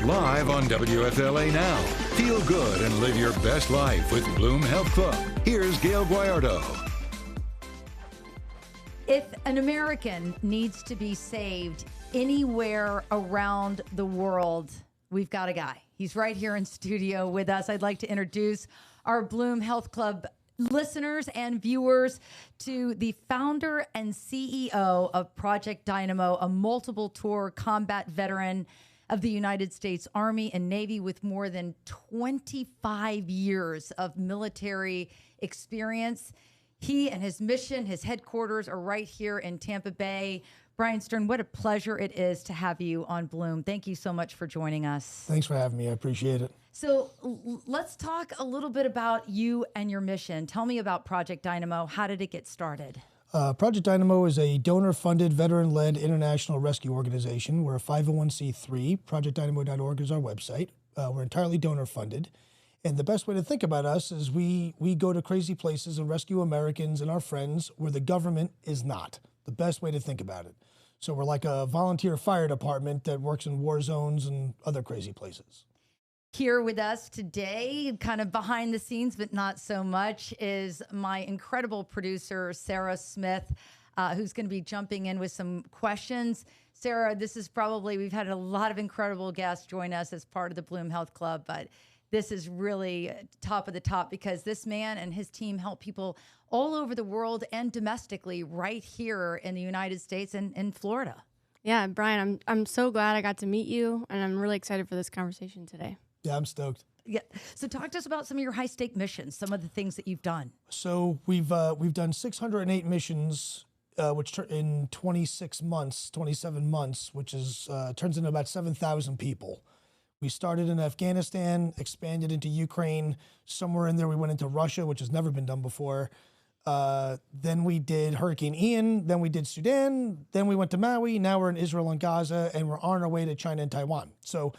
Live on WFLA Now. Feel good and live your best life with Bloom Health Club. Here's Gail Guayardo. If an American needs to be saved anywhere around the world, we've got a guy. He's right here in studio with us. I'd like to introduce our Bloom Health Club listeners and viewers to the founder and CEO of Project DYNAMO, a multiple tour combat veteran of the United States Army and Navy with more than 25 years of military experience. He and his mission, his headquarters are right here in Tampa Bay. Bryan Stern, what a pleasure it is to have you on Bloom. Thank you so much for joining us. Thanks for having me. I appreciate it. So let's talk a little bit about you and your mission. Tell me about Project DYNAMO. How did it get started? Project DYNAMO is a donor-funded, veteran-led international rescue organization. We're a 501c3. ProjectDynamo.org is our website. We're entirely donor-funded. And the best way to think about us is we go to crazy places and rescue Americans and our friends where the government is not. The best way to think about it. So we're like a volunteer fire department that works in war zones and other crazy places. Here with us today, kind of behind the scenes, but not so much, is my incredible producer, Sarah Smith, who's going to be jumping in with some questions. Sarah, this is probably, we've had a lot of incredible guests join us as part of the Bloom Health Club, but this is really top of the top because this man and his team help people all over the world and domestically right here in the United States and in Florida. Yeah, Bryan, I'm so glad I got to meet you, and I'm really excited for this conversation today. Yeah, I'm stoked. Yeah. So talk to us about some of your high-stake missions, some of the things that you've done. So we've done 608 missions, which in 27 months, which is turns into about 7,000 people. We started in Afghanistan, expanded into Ukraine. Somewhere in there, we went into Russia, which has never been done before. Then we did Hurricane Ian. Then we did Sudan. Then we went to Maui. Now we're in Israel and Gaza, and we're on our way to China and Taiwan. So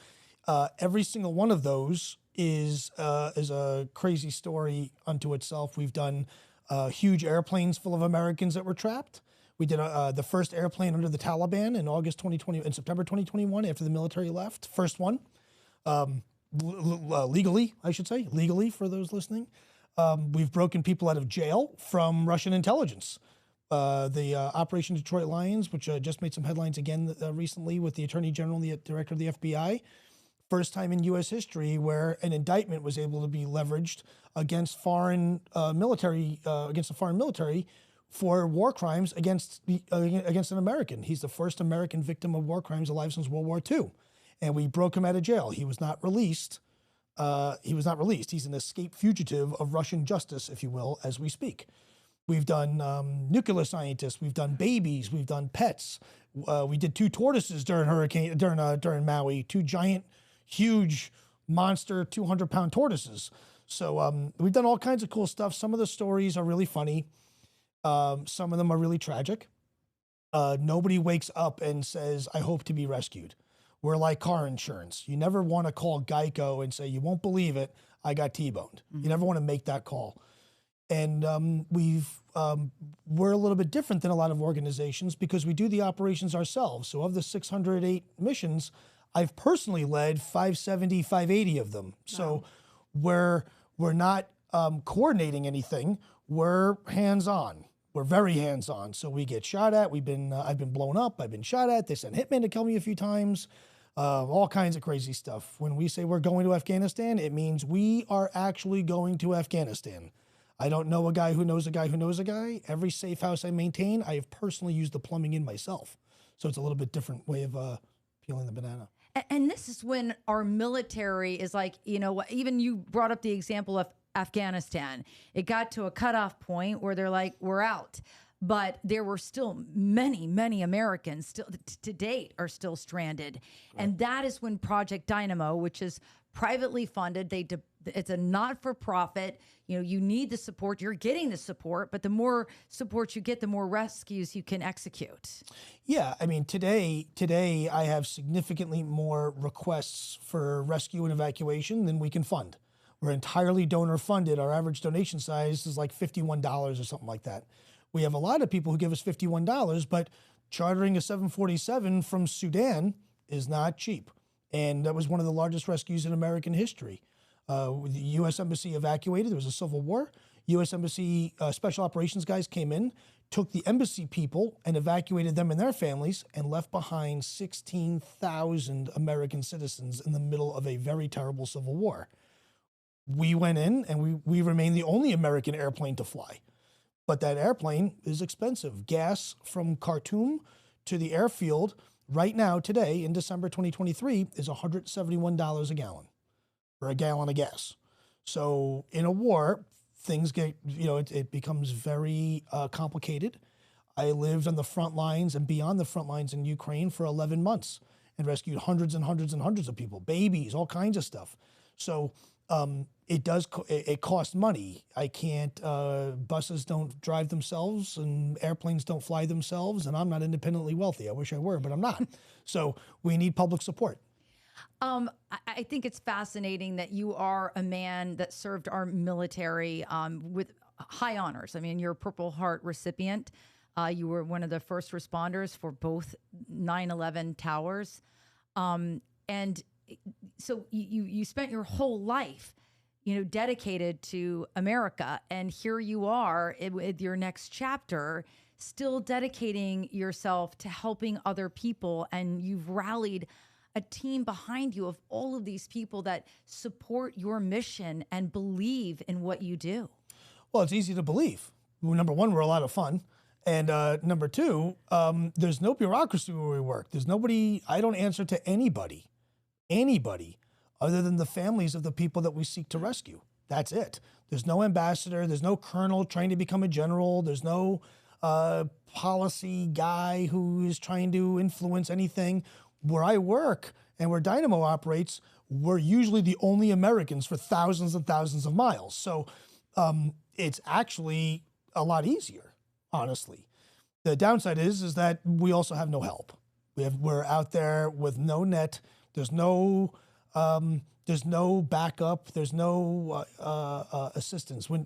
every single one of those is a crazy story unto itself. We've done huge airplanes full of Americans that were trapped. We did the first airplane under the Taliban in September 2021 after the military left. First one. Legally, I should say, legally for those listening. We've broken people out of jail from Russian intelligence. The Operation Detroit Lions, which just made some headlines again recently with the Attorney General and the Director of the FBI. First time in U.S. history where an indictment was able to be leveraged against foreign military, for war crimes against an American. He's the first American victim of war crimes alive since World War II. And we broke him out of jail. He was not released. He's an escaped fugitive of Russian justice, if you will, as we speak. We've done nuclear scientists. We've done babies. We've done pets. We did 2 tortoises during Maui. 2 giant, huge, monster 200-pound tortoises. So we've done all kinds of cool stuff. Some of the stories are really funny. Some of them are really tragic. Nobody wakes up and says, "I hope to be rescued." We're like car insurance. You never want to call Geico and say, "You won't believe it, I got T-boned." Mm-hmm. You never want to make that call. And we're a little bit different than a lot of organizations because we do the operations ourselves. So of the 608 missions, I've personally led 570, 580 of them. Wow. So we're not coordinating anything. We're hands-on. We're very hands-on. So we get shot at. I've been blown up. I've been shot at. They sent hitmen to kill me a few times. All kinds of crazy stuff. When we say we're going to Afghanistan, it means we are actually going to Afghanistan. I don't know a guy who knows a guy who knows a guy. Every safe house I maintain, I have personally used the plumbing in myself. So it's a little bit different way of peeling the banana. And this is when our military is like, even you brought up the example of Afghanistan. It got to a cutoff point where they're like, we're out. But there were still many, many Americans still to date are still stranded. Right. And that is when Project DYNAMO, which is privately funded, it's a not-for-profit. You need the support. You're getting the support, but the more support you get, the more rescues you can execute. Yeah, I mean, today I have significantly more requests for rescue and evacuation than we can fund. We're entirely donor funded. Our average donation size is like $51 or something like that. We have a lot of people who give us $51, but chartering a 747 from Sudan is not cheap. And that was one of the largest rescues in American history. The U.S. Embassy evacuated. There was a civil war. U.S. Embassy special operations guys came in, took the embassy people and evacuated them and their families, and left behind 16,000 American citizens in the middle of a very terrible civil war. We went in, and we remained the only American airplane to fly. But that airplane is expensive. Gas from Khartoum to the airfield right now, today, in December 2023, is $171 a gallon for a gallon of gas. So in a war, things get, it becomes very complicated. I lived on the front lines and beyond the front lines in Ukraine for 11 months and rescued hundreds and hundreds and hundreds of people, babies, all kinds of stuff. So it costs money. I can't, buses don't drive themselves and airplanes don't fly themselves, and I'm not independently wealthy. I wish I were, but I'm not. So we need public support. I think it's fascinating that you are a man that served our military with high honors. I mean, you're a Purple Heart recipient. You were one of the first responders for both 9/11 towers. And so you spent your whole life, dedicated to America. And here you are with your next chapter, still dedicating yourself to helping other people. And you've rallied a team behind you of all of these people that support your mission and believe in what you do. Well, it's easy to believe. Number one, we're a lot of fun. And number two, there's no bureaucracy where we work. There's nobody, I don't answer to anybody other than the families of the people that we seek to rescue. That's it. There's no ambassador. There's no colonel trying to become a general. There's no policy guy who is trying to influence anything. Where I work and where Dynamo operates, we're usually the only Americans for thousands and thousands of miles. So it's actually a lot easier, honestly. The downside is that we also have no help. We're out there with no net. There's no backup. There's no assistance. When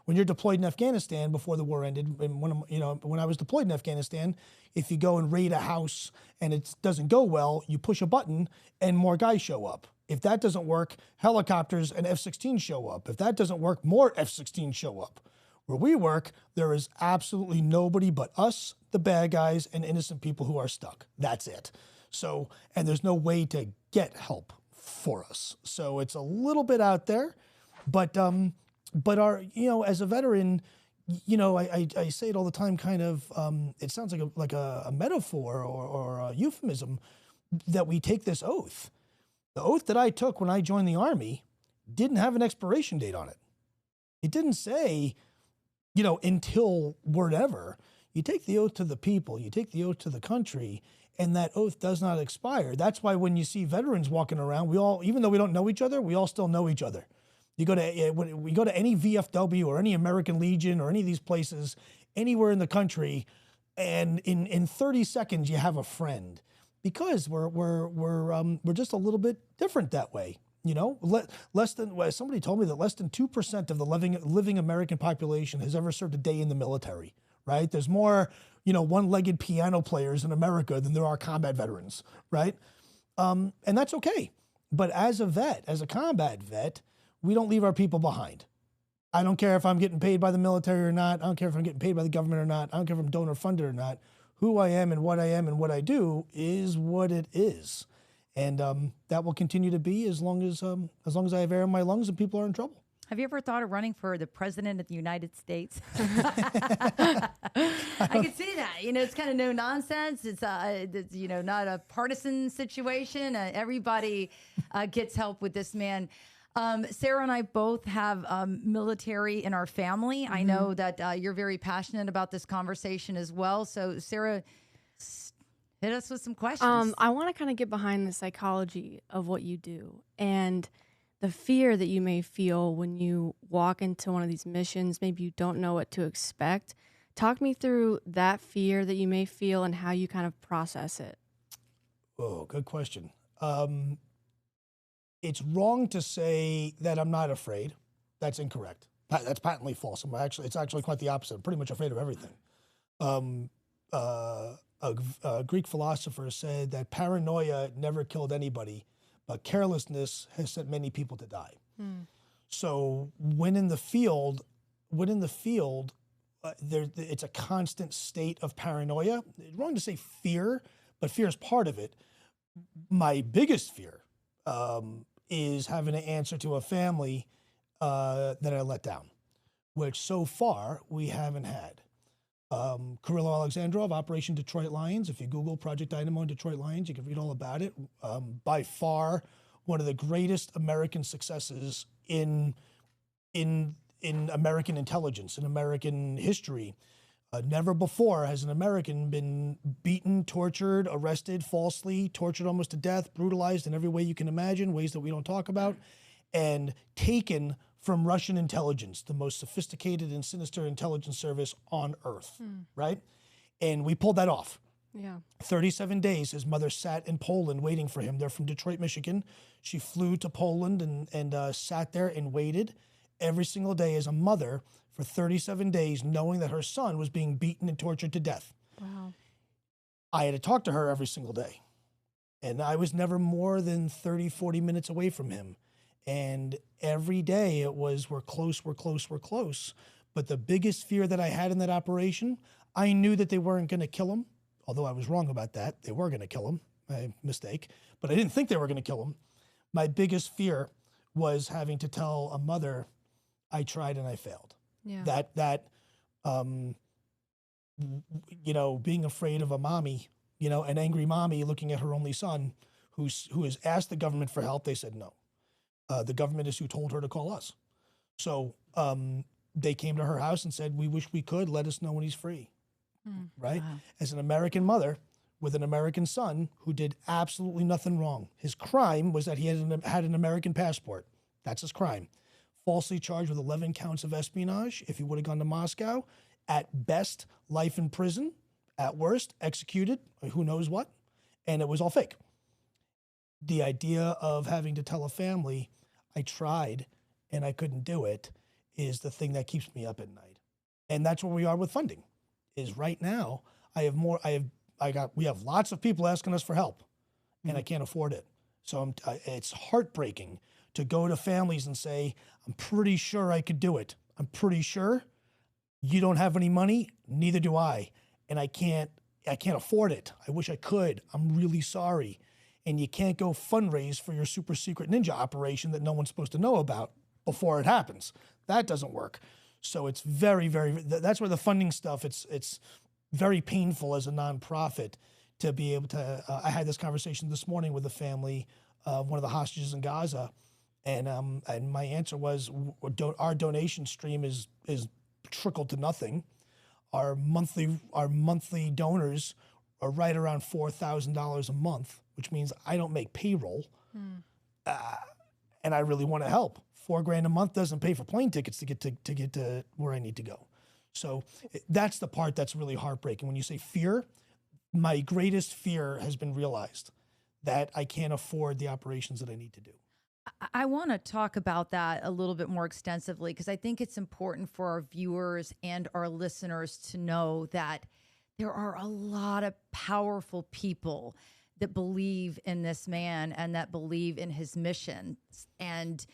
you're deployed in Afghanistan before the war ended, and when I was deployed in Afghanistan, if you go and raid a house and it doesn't go well, you push a button and more guys show up. If that doesn't work, helicopters and F-16 show up. If that doesn't work, more F-16 show up. Where we work, there is absolutely nobody but us, the bad guys, and innocent people who are stuck. That's it. So, and there's no way to get help for us. So it's a little bit out there, but our, as a veteran, I say it all the time, kind of, it sounds like a metaphor or a euphemism that we take this oath. The oath that I took when I joined the Army didn't have an expiration date on it. It didn't say, until whatever. You take the oath to the people, you take the oath to the country, and that oath does not expire. That's why when you see veterans walking around, we all, even though we don't know each other, we all still know each other. You go to, when we go to any VFW or any American Legion or any of these places, anywhere in the country, and in 30 seconds you have a friend, because we're just a little bit different that way. Less than, somebody told me that less than 2% of the living American population has ever served a day in the military. Right? There's more, one-legged piano players in America than there are combat veterans, right? And that's okay. But as a combat vet, we don't leave our people behind. I don't care if I'm getting paid by the military or not. I don't care if I'm getting paid by the government or not. I don't care if I'm donor funded or not. Who I am and what I do is what it is. And that will continue to be as long as I have air in my lungs and people are in trouble. Have you ever thought of running for the president of the United States? I can see that. It's kind of no nonsense. It's not a partisan situation. Everybody gets help with this man. Sarah and I both have military in our family. Mm-hmm. I know that you're very passionate about this conversation as well. So, Sarah, hit us with some questions. I want to kind of get behind the psychology of what you do and the fear that you may feel when you walk into one of these missions. Maybe you don't know what to expect. Talk me through that fear that you may feel and how you kind of process it. Oh, good question. It's wrong to say that I'm not afraid. That's incorrect. That's patently false. It's actually quite the opposite. I'm pretty much afraid of everything. A Greek philosopher said that paranoia never killed anybody, but carelessness has sent many people to die. So when in the field, it's a constant state of paranoia. It's wrong to say fear, but fear is part of it. My biggest fear is having to answer to a family that I let down, which so far we haven't had. Kirill Alexandrov, Operation Detroit Lions. If you Google Project DYNAMO and Detroit Lions, you can read all about it. By far, one of the greatest American successes in American intelligence, in American history. Never before has an American been beaten, tortured, arrested falsely, tortured almost to death, brutalized in every way you can imagine, ways that we don't talk about, and taken from Russian intelligence, the most sophisticated and sinister intelligence service on earth, right? And we pulled that off. Yeah. 37 days, his mother sat in Poland waiting for him. They're from Detroit, Michigan. She flew to Poland and sat there and waited every single day as a mother for 37 days, knowing that her son was being beaten and tortured to death. Wow. I had to talk to her every single day. And I was never more than 30, 40 minutes away from him. And every day it was, we're close, we're close, we're close. But the biggest fear that I had in that operation, I knew that they weren't going to kill him, although I was wrong about that. They were going to kill him, my mistake. But I didn't think they were going to kill him. My biggest fear was having to tell a mother, I tried and I failed. Yeah. Being afraid of a mommy, an angry mommy looking at her only son who has asked the government for help. They said no. The government is who told her to call us. So they came to her house and said, we wish we could, let us know when he's free, right? Wow. As an American mother with an American son who did absolutely nothing wrong. His crime was that he had an American passport. That's his crime. Falsely charged with 11 counts of espionage. If he would have gone to Moscow, at best, life in prison. At worst, executed, who knows what. And it was all fake. The idea of having to tell a family, I tried and I couldn't do it, is the thing that keeps me up at night. And that's where we are with funding, is right now, we have lots of people asking us for help, and I can't afford it. So it's heartbreaking to go to families and say, I'm pretty sure I could do it. I'm pretty sure. You don't have any money, neither do I. And I can't afford it. I wish I could. I'm really sorry. And you can't go fundraise for your super secret ninja operation that no one's supposed to know about before it happens. That doesn't work. So it's very, very, that's where the funding stuff, it's very painful as a nonprofit to be able to, I had this conversation this morning with a family, one of the hostages in Gaza, and my answer was, our donation stream is trickled to nothing. Our monthly donors are right around $4,000 a month, which means I don't make payroll, and I really want to help. $4,000 a month doesn't pay for plane tickets to get to where I need to go. So that's the part that's really heartbreaking. When you say fear, my greatest fear has been realized, that I can't afford the operations that I need to do. I want to talk about that a little bit more extensively, because I think it's important for our viewers and our listeners to know that there are a lot of powerful people that believe in this man and that believe in his mission. And,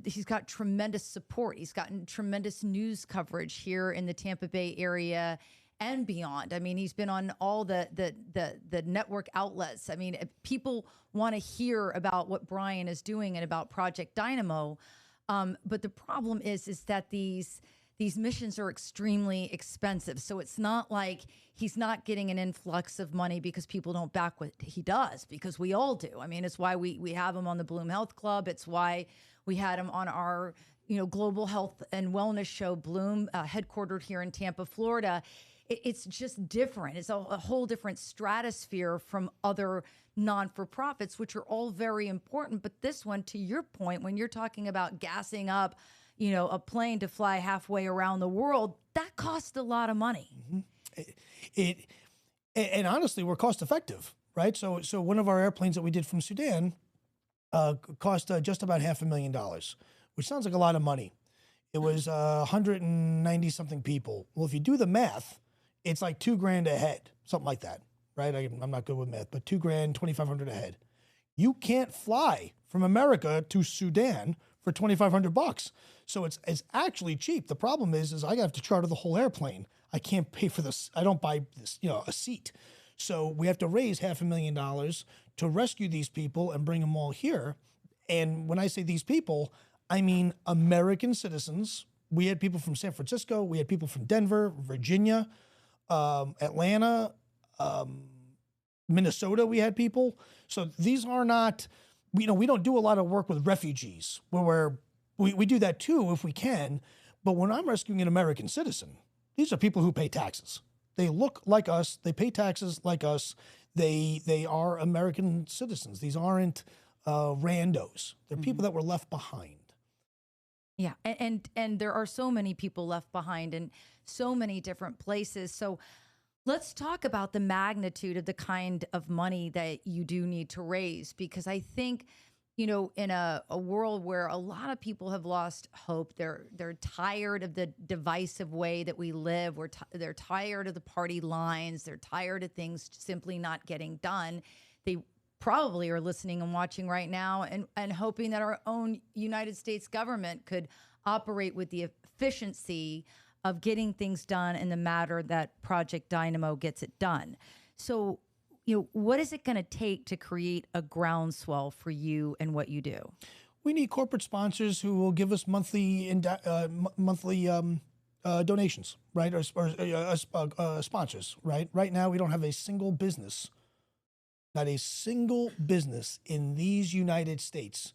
he's got tremendous support. He's gotten tremendous news coverage here in the Tampa Bay area and beyond. I mean, he's been on all the network outlets. I mean, people want to hear about what Bryan is doing and about Project DYNAMO. But the problem is that these missions are extremely expensive. So it's not like he's not getting an influx of money because people don't back what he does, because we all do. I mean, it's why we have him on the Bloom Health Club. It's why we had him on our global health and wellness show, Bloom, headquartered here in Tampa, Florida. It's just different. It's a whole different stratosphere from other non-for-profits, which are all very important. But this one, to your point, when you're talking about gassing up, a plane to fly halfway around the world, that costs a lot of money. Mm-hmm. And honestly, we're cost effective, right? So one of our airplanes that we did from Sudan cost just about $500,000, which sounds like a lot of money. It was 190 something people. Well, if you do the math, it's like $2,000 a head, something like that, right? I'm not good with math, but $2,000, $2,500 a head. You can't fly from America to Sudan for $2,500. So it's actually cheap. The problem is I have to charter the whole airplane. I can't pay for this. I don't buy this, a seat. So we have to raise $500,000 to rescue these people and bring them all here. And when I say these people, I mean American citizens. We had people from San Francisco. We had people from Denver, Virginia, Atlanta, Minnesota. We had people. So these are not, we don't do a lot of work with refugees where we do that too if we can. But when I'm rescuing an American citizen, these are people who pay taxes. They look like us. They pay taxes like us. They are American citizens. These aren't randos. They're people that were left behind. Yeah, and there are so many people left behind in so many different places. So let's talk about the magnitude of the kind of money that you do need to raise, because I think, in a world where a lot of people have lost hope, they're tired of the divisive way that we live. They're tired of the party lines. They're tired of things simply not getting done. They probably are listening and watching right now and hoping that our own United States government could operate with the efficiency of getting things done in the matter that Project Dynamo gets it done. So, what is it going to take to create a groundswell for you and what you do? We need corporate sponsors who will give us monthly donations, right? Or sponsors, right? Right now, we don't have a single business, not a single business in these United States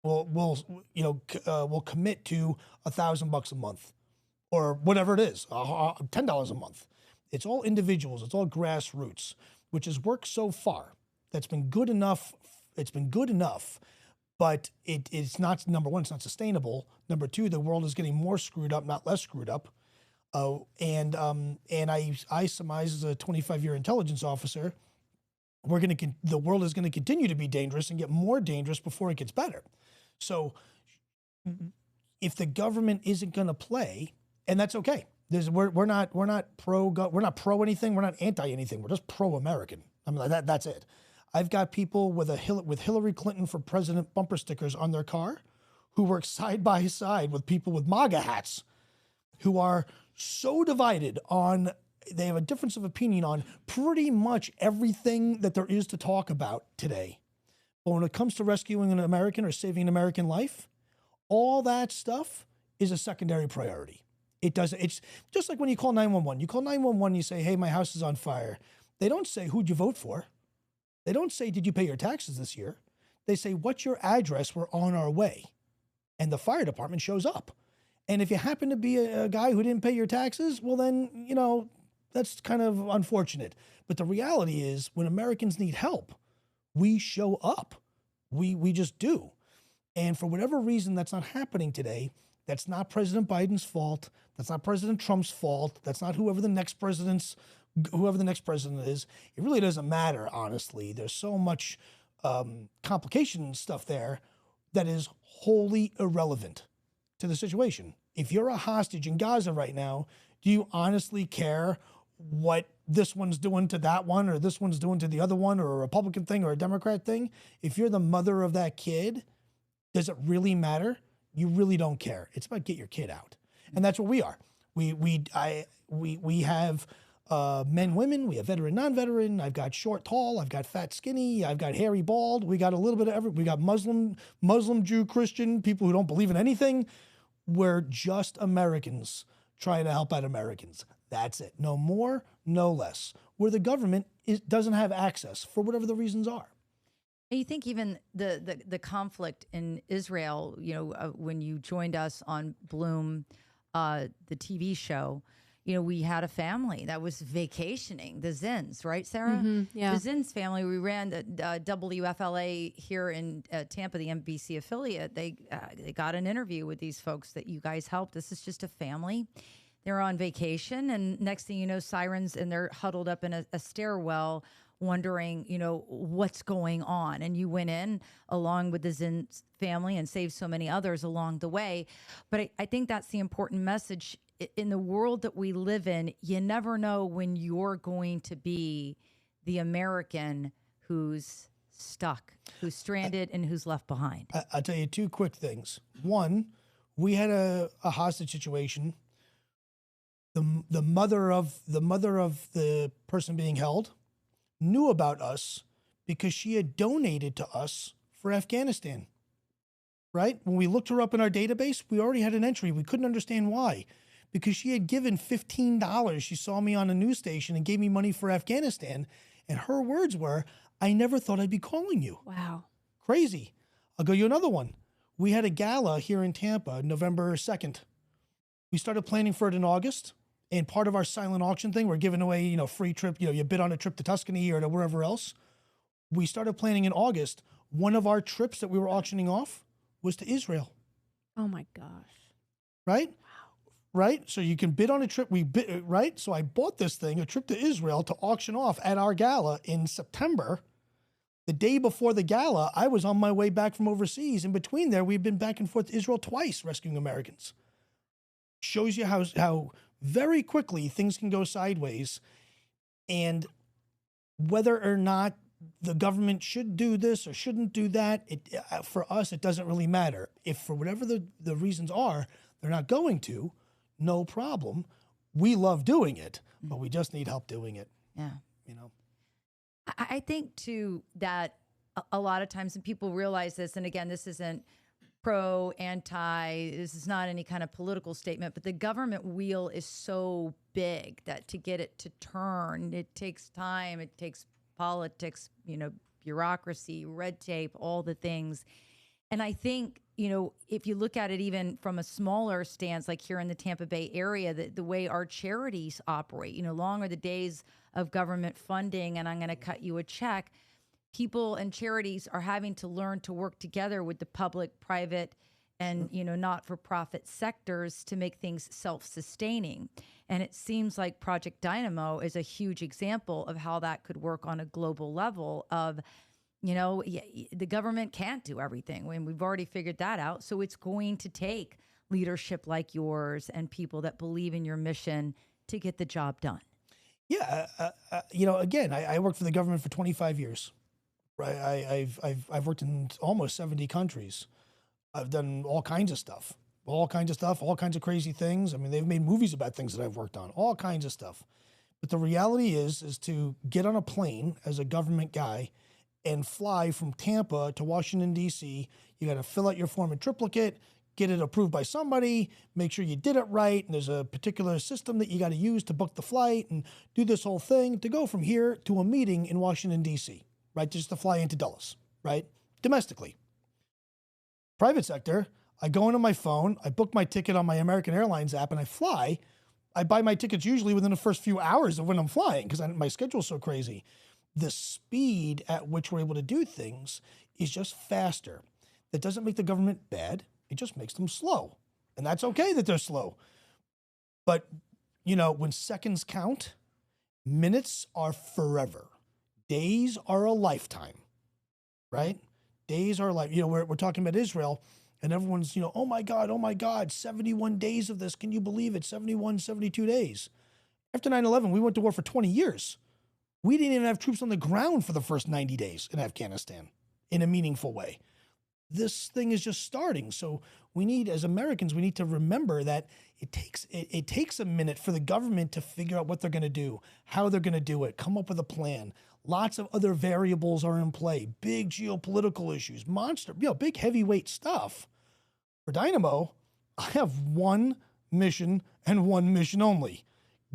will commit to $1,000 a month or whatever it is, $10 a month. It's all individuals. It's all grassroots, which has worked so far. That's been good enough. It's been good enough, but it's not, number one, it's not sustainable. Number two, the world is getting more screwed up, not less screwed up. And I surmise as a 25-year intelligence officer, the world is going to continue to be dangerous and get more dangerous before it gets better. So if the government isn't going to play, and that's okay. We're not pro anything. We're not anti anything. We're just pro American. I mean, that's it. I've got people with Hillary Clinton for president bumper stickers on their car, who work side by side with people with MAGA hats, who are so divided on. They have a difference of opinion on pretty much everything that there is to talk about today. But when it comes to rescuing an American or saving an American life, all that stuff is a secondary priority. It's just like when you call 911. You call 911, you say, hey, my house is on fire. They don't say, who'd you vote for? They don't say, did you pay your taxes this year? They say, what's your address? We're on our way. And the fire department shows up. And if you happen to be a guy who didn't pay your taxes, well then, that's kind of unfortunate. But the reality is, when Americans need help, we show up. We just do. And for whatever reason that's not happening today, that's not President Biden's fault. That's not President Trump's fault. That's not whoever the next president is. It really doesn't matter, honestly. There's so much complication stuff there that is wholly irrelevant to the situation. If you're a hostage in Gaza right now, do you honestly care what this one's doing to that one, or this one's doing to the other one, or a Republican thing or a Democrat thing? If you're the mother of that kid, does it really matter? You really don't care. It's about get your kid out. And that's what we are. We have men, women, we have veteran, non-veteran. I've got short, tall, I've got fat, skinny, I've got hairy, bald. We got a little bit of every. We got Muslim, Jew, Christian, people who don't believe in anything. We're just Americans trying to help out Americans. That's it. No more, no less. Where the government doesn't have access for whatever the reasons are. You think even the conflict in Israel, when you joined us on Bloom, the TV show, we had a family that was vacationing, the Zins, right, Sarah? Mm-hmm, yeah. The Zins family, we ran the WFLA here in Tampa, the NBC affiliate. They got an interview with these folks that you guys helped. This is just a family. They're on vacation, and next thing you know, sirens, and they're huddled up in a stairwell wondering, what's going on. And you went in along with the Zin family and saved so many others along the way. But I think that's the important message. In the world that we live in, you never know when you're going to be the American who's stuck, who's stranded, and who's left behind? I'll tell you two quick things. One, we had a hostage situation. The mother of the person being held knew about us because she had donated to us for Afghanistan. Right? When we looked her up in our database, we already had an entry. We couldn't understand why. Because she had given $15. She saw me on a news station and gave me money for Afghanistan. And her words were, I never thought I'd be calling you. Wow. Crazy. I'll go you another one. We had a gala here in Tampa, November 2nd. We started planning for it in August. And part of our silent auction thing, we're giving away, free trip. You bid on a trip to Tuscany or to wherever else. We started planning in August. One of our trips that we were auctioning off was to Israel. Oh my gosh. Right? Right? So you can bid on a trip. Right? So I bought this thing, a trip to Israel, to auction off at our gala in September. The day before the gala, I was on my way back from overseas. In between there, we've been back and forth to Israel twice rescuing Americans. Shows you how very quickly things can go sideways. And whether or not the government should do this or shouldn't do that, for us, it doesn't really matter. If for whatever the reasons are, they're not going to, no problem. We love doing it, but we just need help doing it. Yeah. I think too that a lot of times, and people realize this, and again, this isn't pro, anti, this is not any kind of political statement, but the government wheel is so big that to get it to turn, it takes time, it takes politics, bureaucracy, red tape, all the things. And I think, if you look at it even from a smaller stance, like here in the Tampa Bay area, the way our charities operate, long are the days of government funding and I'm going to cut you a check. People and charities are having to learn to work together with the public, private, and, not-for-profit sectors to make things self-sustaining. And it seems like Project Dynamo is a huge example of how that could work on a global level of, the government can't do everything. We've already figured that out. So it's going to take leadership like yours and people that believe in your mission to get the job done. Yeah. Again, I worked for the government for 25 years. Right. I've worked in almost 70 countries. I've done all kinds of stuff, all kinds of crazy things. I mean, they've made movies about things that I've worked on, all kinds of stuff. But the reality is to get on a plane as a government guy and fly from Tampa to Washington, D.C. You got to fill out your form in triplicate, get it approved by somebody, make sure you did it right. And there's a particular system that you got to use to book the flight and do this whole thing to go from here to a meeting in Washington, D.C., right? Just to fly into Dulles, right? Domestically. Private sector, I go into my phone, I book my ticket on my American Airlines app, and I fly. I buy my tickets usually within the first few hours of when I'm flying because my schedule's so crazy. The speed at which we're able to do things is just faster. That doesn't make the government bad. It just makes them slow. And that's okay that they're slow. But, when seconds count, minutes are forever. Days are a lifetime, right? Days are like, we're talking about Israel and everyone's, oh my God, 71 days of this. Can you believe it? 71, 72 days. After 9/11, we went to war for 20 years. We didn't even have troops on the ground for the first 90 days in Afghanistan in a meaningful way. This thing is just starting. So as Americans, we need to remember that it takes a minute for the government to figure out what they're going to do, how they're going to do it, come up with a plan. Lots of other variables are in play, big geopolitical issues, big heavyweight stuff. For Dynamo, I have one mission and one mission only.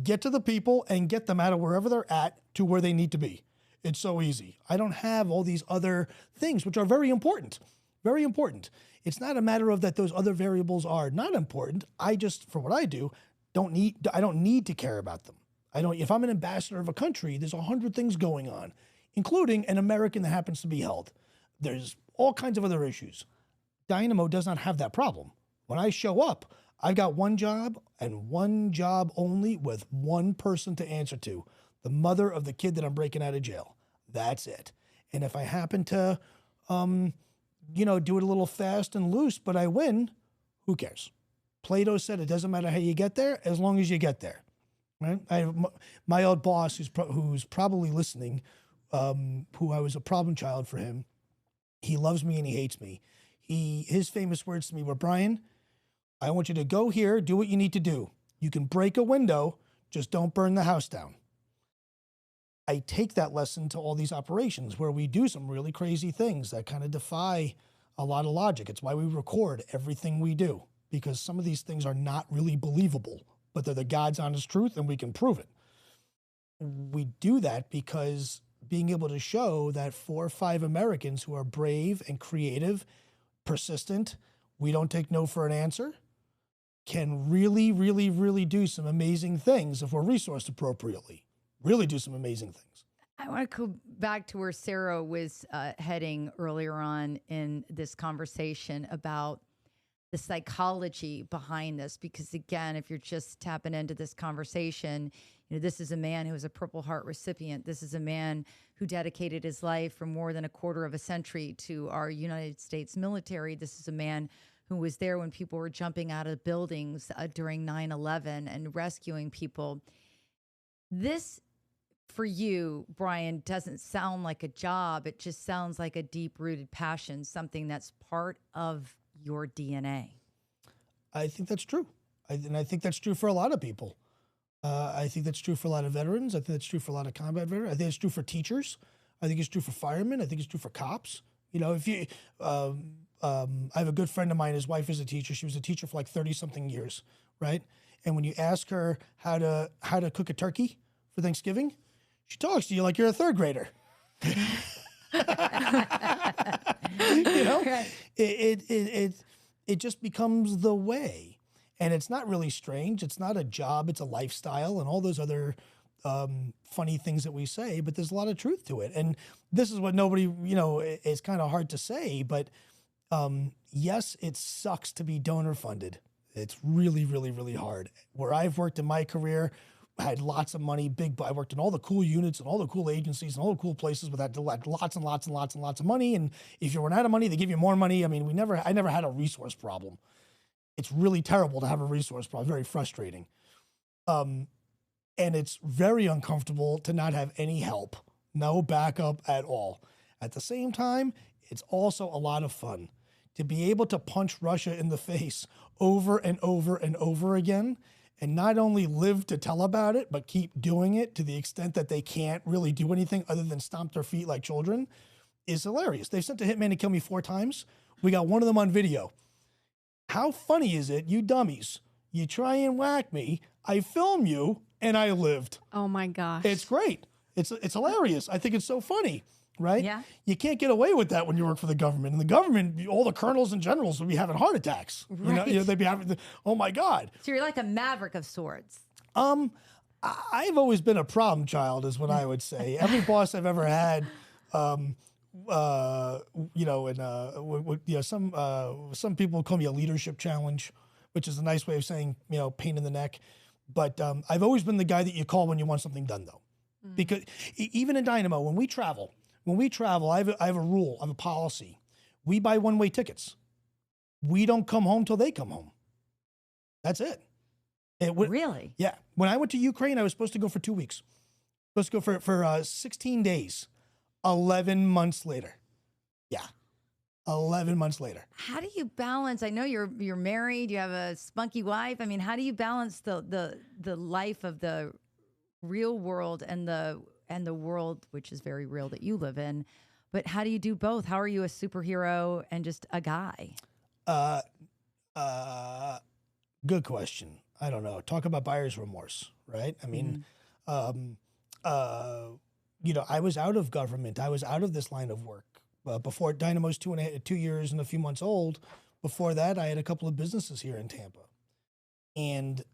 Get to the people and get them out of wherever they're at to where they need to be. It's so easy. I don't have all these other things, which are very important. Very important. It's not a matter of that those other variables are not important. I just, for what I do, I don't need to care about them. If I'm an ambassador of a country, there's 100 things going on, including an American that happens to be held. There's all kinds of other issues. Dynamo does not have that problem. When I show up, I've got one job and one job only with one person to answer to, the mother of the kid that I'm breaking out of jail. That's it. And if I happen to, do it a little fast and loose, but I win, who cares? Plato said it doesn't matter how you get there as long as you get there. Right? My old boss, who's probably listening, who I was a problem child for him. He loves me and he hates me. His famous words to me were, Bryan, I want you to go here, do what you need to do. You can break a window, just don't burn the house down. I take that lesson to all these operations where we do some really crazy things that kind of defy a lot of logic. It's why we record everything we do, because some of these things are not really believable, but they're the God's honest truth and we can prove it. We do that because being able to show that 4 or 5 Americans who are brave and creative, persistent, we don't take no for an answer, can really, really, really do some amazing things if we're resourced appropriately. Really do some amazing things. I want to go back to where Sarah was heading earlier on in this conversation about the psychology behind this, because again, if you're just tapping into this conversation, you know, this is a man who was a Purple Heart recipient. This is a man who dedicated his life for more than a quarter of a century to our United States military. This is a man who was there when people were jumping out of buildings during 9/11 and rescuing people. This, for you, Bryan, doesn't sound like a job. It just sounds like a deep-rooted passion, something that's part of your DNA. I think that's true. And I think that's true for a lot of people. I think that's true for a lot of veterans. I think that's true for a lot of combat veterans. I think it's true for teachers. I think it's true for firemen. I think it's true for cops. You know, if you, I have a good friend of mine, his wife is a teacher. She was a teacher for like 30-something years, right? And when you ask her how to cook a turkey for Thanksgiving, she talks to you like you're a 3rd grader. You know, Right. It just becomes the way. And it's not really strange. It's not a job. It's a lifestyle and all those other funny things that we say. But there's a lot of truth to it. And this is what nobody, you know, it's kind of hard to say. But yes, it sucks to be donor funded. It's really, really, really hard. Where I've worked in my career, I had lots of money, I worked in all the cool units and all the cool agencies and all the cool places with that lots and lots and lots and lots of money. And if you run out of money, they give you more money. I mean, I never had a resource problem. It's really terrible to have a resource problem, very frustrating. And it's very uncomfortable to not have any help, no backup at all. At the same time, it's also a lot of fun to be able to punch Russia in the face over and over and over again, and not only live to tell about it, but keep doing it to the extent that they can't really do anything other than stomp their feet like children, is hilarious. They've sent a hitman to kill me 4 times. We got one of them on video. How funny is it, you dummies? You try and whack me, I film you, and I lived. Oh my gosh. It's great. It's hilarious. I think it's so funny, right? Yeah. You can't get away with that when you work for the government. In the government, all the colonels and generals would be having heart attacks. Right. You know, they'd be having, oh my God. So you're like a maverick of sorts. I've always been a problem child, is what I would say. Every boss I've ever had, you know, and you know, some people call me a leadership challenge, which is a nice way of saying, you know, pain in the neck. But I've always been the guy that you call when you want something done, though, because even in Dynamo, when we travel, I have a rule, I have a policy. We buy one-way tickets. We don't come home till they come home. That's it. Really? Yeah. When I went to Ukraine, I was supposed to go for 2 weeks. Supposed to go for 16 days. 11 months later. Yeah. 11 months later. How do you balance? I know you're married, you have a spunky wife. I mean, how do you balance the life of the real world and the world, which is very real, that you live in? But how do you do both? How are you a superhero and just a guy? Good question. I don't know. Talk about buyer's remorse, right? I mean, you know, I was out of government. I was out of this line of work. Before Dynamo's 2 years and a few months old, before that, I had a couple of businesses here in Tampa. And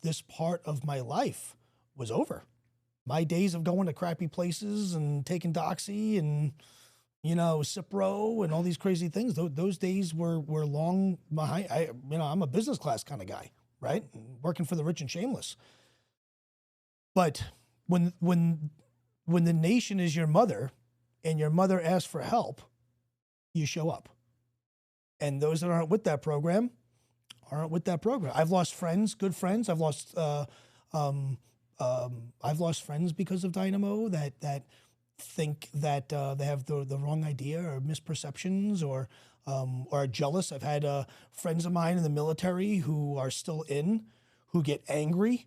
this part of my life was over. My days of going to crappy places and taking Doxy and, you know, Cipro and all these crazy things, those days were long behind. I'm a business class kind of guy, right? Working for the rich and shameless. But when the nation is your mother and your mother asks for help, you show up. And those that aren't with that program aren't with that program. I've lost friends, good friends. I've lost friends because of Dynamo that think that they have the wrong idea or misperceptions or are jealous. I've had friends of mine in the military who are still in, who get angry,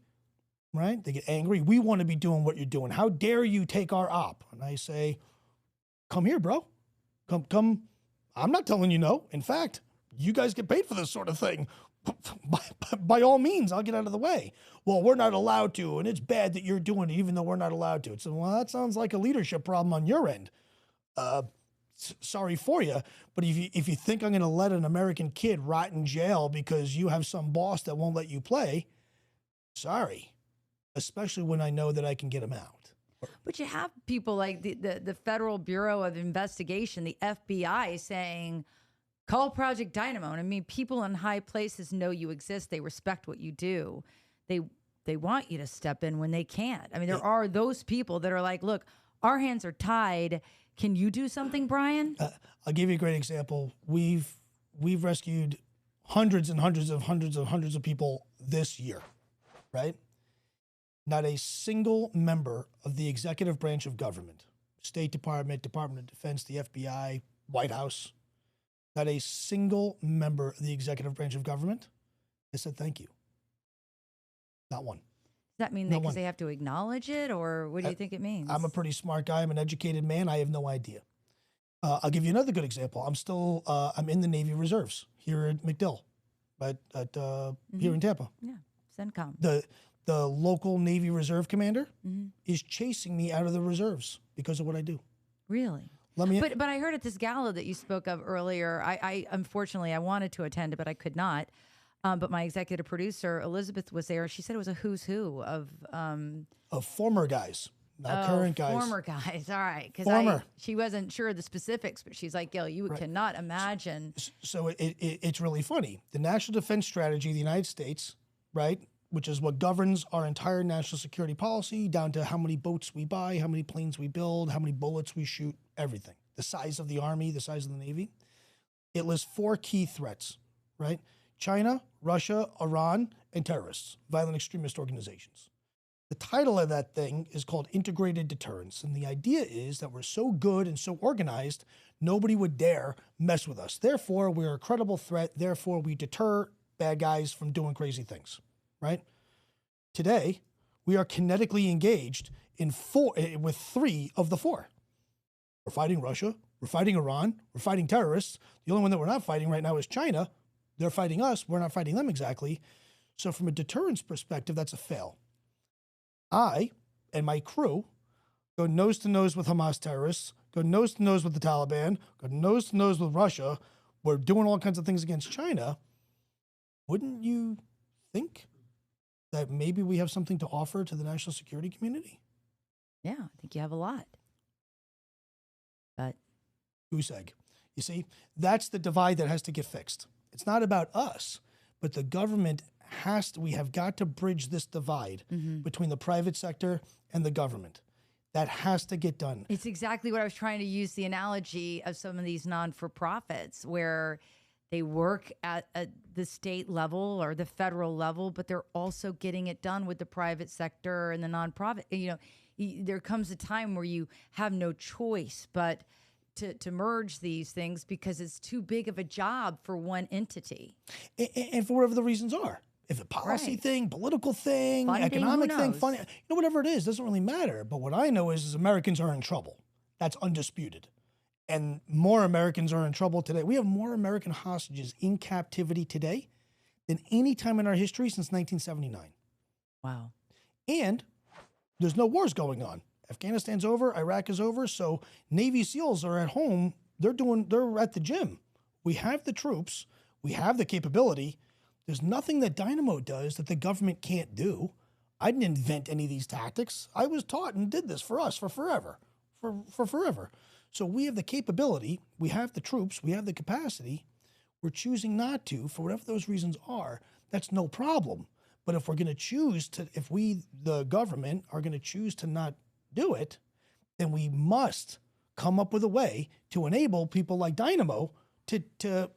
right? They get angry. We want to be doing what you're doing. How dare you take our op? And I say, come here, bro. Come. I'm not telling you no. In fact, you guys get paid for this sort of thing. By all means, I'll get out of the way. Well, we're not allowed to, and it's bad that you're doing it, even though we're not allowed to. It's, well, that sounds like a leadership problem on your end. Sorry for you, but if you think I'm going to let an American kid rot in jail because you have some boss that won't let you play, sorry. Especially when I know that I can get him out. But you have people like the Federal Bureau of Investigation, the FBI, saying, call Project Dynamo. And I mean, people in high places know you exist. They respect what you do. They want you to step in when they can't. I mean, there are those people that are like, look, our hands are tied. Can you do something, Bryan? I'll give you a great example. We've rescued hundreds of people this year, right? Not a single member of the executive branch of government, State Department, Department of Defense, the FBI, White House, not a single member of the executive branch of government has said thank you. Not one. Does that mean that because they have to acknowledge it, or what do you think it means? I'm a pretty smart guy. I'm an educated man. I have no idea. I'll give you another good example. I'm in the Navy Reserves here at MacDill, here in Tampa. Yeah, CENTCOM. The local Navy Reserve commander is chasing me out of the reserves because of what I do. Really? But I heard at this gala that you spoke of earlier, I unfortunately, I wanted to attend, but I could not. But my executive producer, Elizabeth, was there. She said it was a who's who of former guys, not current guys. Former guys, all right. Because she wasn't sure of the specifics, but she's like, Gail, you cannot imagine. So it's really funny. The National Defense Strategy of the United States, right, which is what governs our entire national security policy, down to how many boats we buy, how many planes we build, how many bullets we shoot, everything. The size of the Army, the size of the Navy. It lists 4 key threats, right? China, Russia, Iran, and terrorists, violent extremist organizations. The title of that thing is called Integrated Deterrence, and the idea is that we're so good and so organized, nobody would dare mess with us. Therefore, we're a credible threat. Therefore, we deter bad guys from doing crazy things, right? Today, we are kinetically engaged with 3 of the 4. We're fighting Russia, we're fighting Iran, we're fighting terrorists. The only one that we're not fighting right now is China. They're fighting us. We're not fighting them exactly. So from a deterrence perspective, that's a fail. I and my crew go nose to nose with Hamas terrorists, go nose to nose with the Taliban, go nose to nose with Russia. We're doing all kinds of things against China. Wouldn't you think that maybe we have something to offer to the national security community? Yeah, I think you have a lot. But goose egg. You see, that's the divide that has to get fixed. It's not about us, but the government we have got to bridge this divide between the private sector and the government. That has to get done. It's exactly what I was trying to use, the analogy of some of these non-for-profits where they work at the state level or the federal level, but they're also getting it done with the private sector and the nonprofit. You know, there comes a time where you have no choice but to merge these things because it's too big of a job for one entity. And for whatever the reasons are. If a policy thing, political thing, economic thing, whatever it is, doesn't really matter. But what I know is Americans are in trouble. That's undisputed. And more Americans are in trouble today. We have more American hostages in captivity today than any time in our history since 1979. Wow. And there's no wars going on. Afghanistan's over, Iraq is over, so Navy SEALs are at home. They're at the gym. We have the troops. We have the capability. There's nothing that Dynamo does that the government can't do. I didn't invent any of these tactics. I was taught and did this for us for forever. For forever. So we have the capability. We have the troops. We have the capacity. We're choosing not to, for whatever those reasons are. That's no problem. But if we're going to choose to, if we, the government, are going to choose to not do it, then we must come up with a way to enable people like Dynamo to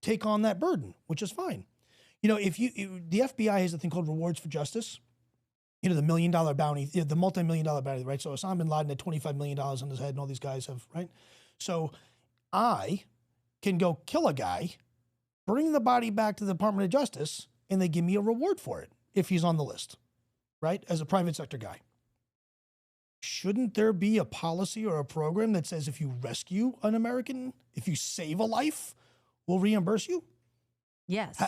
take on that burden, which is fine. You know, the FBI has a thing called Rewards for Justice. you know, the $1 million bounty, the multi-million dollar bounty, right? So Osama bin Laden had $25 million on his head, and all these guys have, right? So I can go kill a guy, bring the body back to the Department of Justice, and they give me a reward for it if he's on the list, right? As a private sector guy. Shouldn't there be a policy or a program that says if you rescue an American, if you save a life, we'll reimburse you? Yes.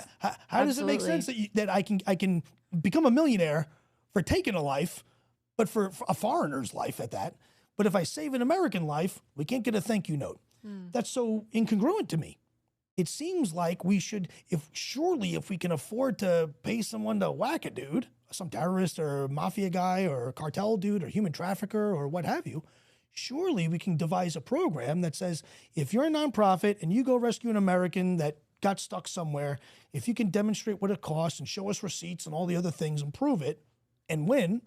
How does it make sense that I can become a millionaire for taking a life, but for a foreigner's life at that? But if I save an American life, we can't get a thank you note. That's so incongruent to me. It seems like we should, if we can afford to pay someone to whack a dude, some terrorist or mafia guy or cartel dude or human trafficker or what have you, surely we can devise a program that says, if you're a nonprofit and you go rescue an American that got stuck somewhere, if you can demonstrate what it costs and show us receipts and all the other things and prove it and win,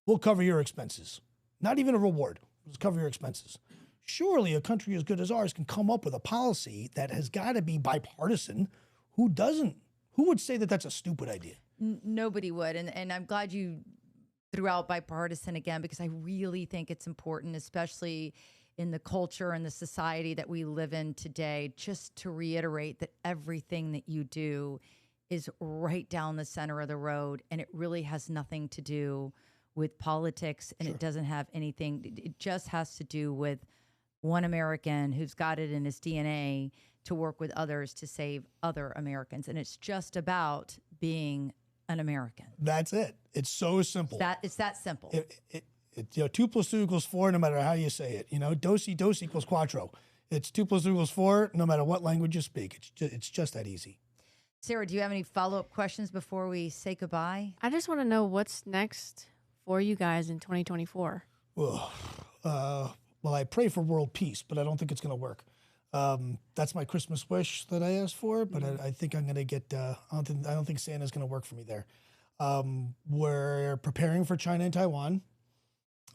we'll cover your expenses. Not even a reward, we'll cover your expenses. Surely a country as good as ours can come up with a policy that has got to be bipartisan. Who doesn't? Who would say that that's a stupid idea? Nobody would. And I'm glad you threw out bipartisan again, because I really think it's important, especially in the culture and the society that we live in today, just to reiterate that everything that you do is right down the center of the road, and it really has nothing to do with politics, and it doesn't have anything. It just has to do with one American who's got it in his DNA to work with others to save other Americans. And it's just about being an American. That's it. It's so simple. It's that simple. You know, 2 + 2 = 4, no matter how you say it. You know, dos equals quattro. It's 2 + 2 = 4, no matter what language you speak. It's just that easy. Sarah, do you have any follow-up questions before we say goodbye? I just want to know what's next for you guys in 2024. Well, I pray for world peace, but I don't think it's going to work. That's my Christmas wish that I asked for, but I think I'm going to get. I don't think Santa's going to work for me there. We're preparing for China and Taiwan.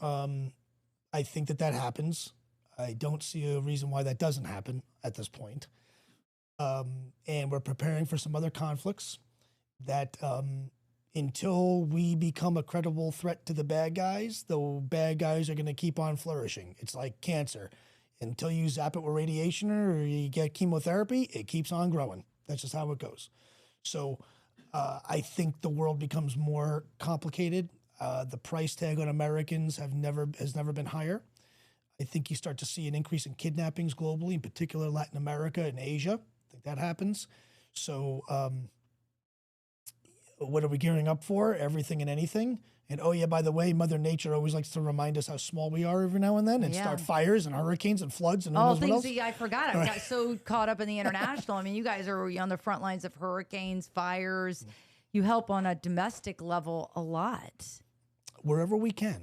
I think that happens. I don't see a reason why that doesn't happen at this point. And we're preparing for some other conflicts that until we become a credible threat to the bad guys are going to keep on flourishing. It's like cancer. Until you zap it with radiation or you get chemotherapy, it keeps on growing. That's just how it goes. So I think the world becomes more complicated. The price tag on Americans has never been higher. I think you start to see an increase in kidnappings globally, in particular Latin America and Asia. I think that happens. So what are we gearing up for? Everything and anything. And oh yeah, by the way, Mother Nature always likes to remind us how small we are every now and then, and start fires and hurricanes and floods and all things that I forgot. I got so caught up in the international. I mean, you guys are on the front lines of hurricanes, fires. You help on a domestic level a lot. Wherever we can.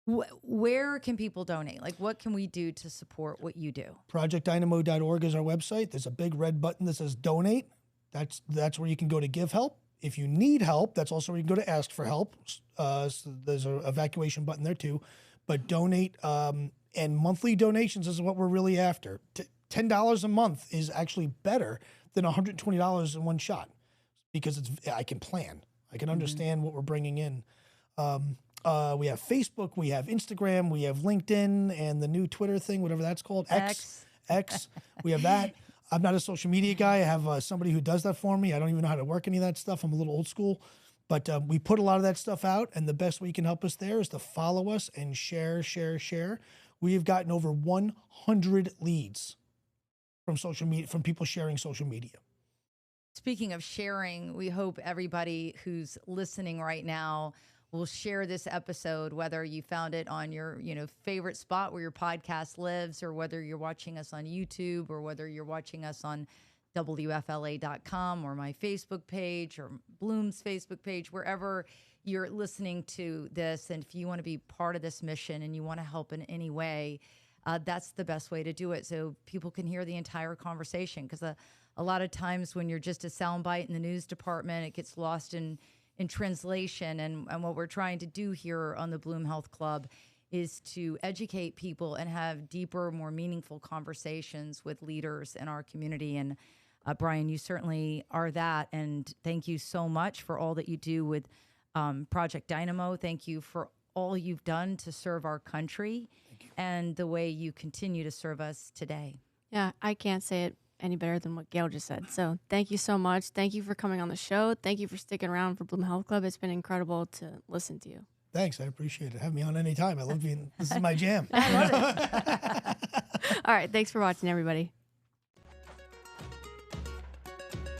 Where can people donate? Like, what can we do to support what you do? ProjectDynamo.org is our website. There's a big red button that says donate. That's where you can go to give help. If you need help, that's also where you can go to ask for help. So there's an evacuation button there too. But donate, and monthly donations is what we're really after. $10 a month is actually better than $120 in one shot, because I can plan. I can understand what we're bringing in. We have Facebook, we have Instagram, we have LinkedIn, and the new Twitter thing, whatever that's called, X. We have that. I'm not a social media guy. I have somebody who does that for me. I don't even know how to work any of that stuff. I'm a little old school. But we put a lot of that stuff out, and the best way you can help us there is to follow us and share. We have gotten over 100 leads from social media, from people sharing social media. Speaking of sharing, we hope everybody who's listening right now will share this episode, whether you found it on your favorite spot where your podcast lives, or whether you're watching us on YouTube, or whether you're watching us on WFLA.com or my Facebook page or Bloom's Facebook page, wherever you're listening to this. And if you want to be part of this mission and you want to help in any way, that's the best way to do it, so people can hear the entire conversation. Because a lot of times when you're just a soundbite in the news department, it gets lost in translation. And what we're trying to do here on the Bloom Health Club is to educate people and have deeper, more meaningful conversations with leaders in our community. And Bryan, you certainly are that. And thank you so much for all that you do with Project Dynamo. Thank you for all you've done to serve our country and the way you continue to serve us today. Yeah, I can't say it any better than what Gail just said. So thank you so much. Thank you for coming on the show. Thank you for sticking around for Bloom Health Club. It's been incredible to listen to you. Thanks. I appreciate it. Have me on any time. I love being, this is my jam. I love it. All right. Thanks for watching, everybody.